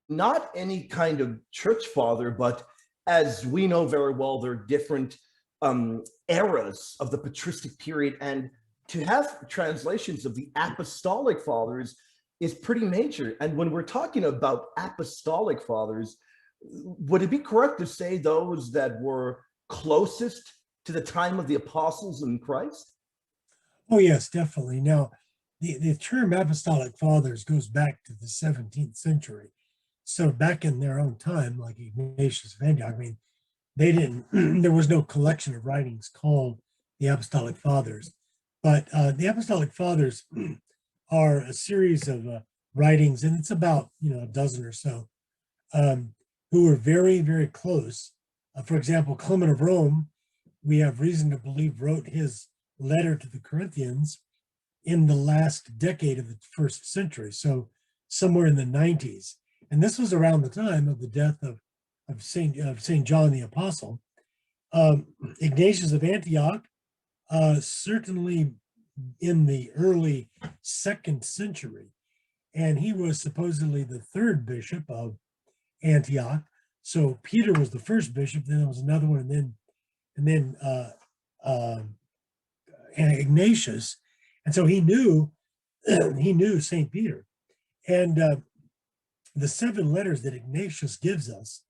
not any kind of church father, but as we know very well, there are different eras of the patristic period, and to have translations of the apostolic fathers is pretty major. And when we're talking about apostolic fathers, would it be correct to say those that were closest to the time of the apostles in Christ? Oh, yes, definitely. Now, the term apostolic fathers goes back to the 17th century. So back in their own time, like Ignatius of Antioch, I mean, they didn't, there was no collection of writings called the Apostolic Fathers. But the Apostolic Fathers are a series of writings, and it's about, a dozen or so, um, who were very, very close. For example, Clement of Rome, we have reason to believe, wrote his letter to the Corinthians in the last decade of the first century, so somewhere in the 90s. And this was around the time of the death of Saint John the Apostle. Ignatius of Antioch, certainly in the early second century, and he was supposedly the third bishop of Antioch. So Peter was the first bishop, then there was another one, and then Ignatius, and so he knew he knew Saint Peter, and the 7 letters that Ignatius gives us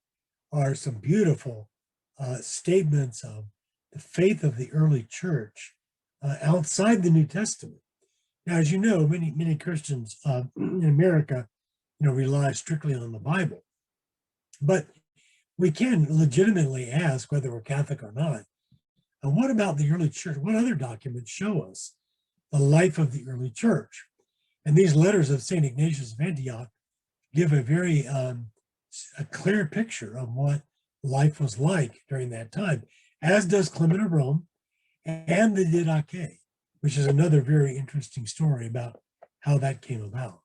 are some beautiful statements of the faith of the early church outside the New Testament. Now, as you know, many Christians in America, rely strictly on the Bible, but we can legitimately ask, whether we're Catholic or not, and what about the early church? What other documents show us the life of the early church? And these letters of St. Ignatius of Antioch give a very a clear picture of what life was like during that time, as does Clement of Rome and the Didache, which is another very interesting story about how that came about.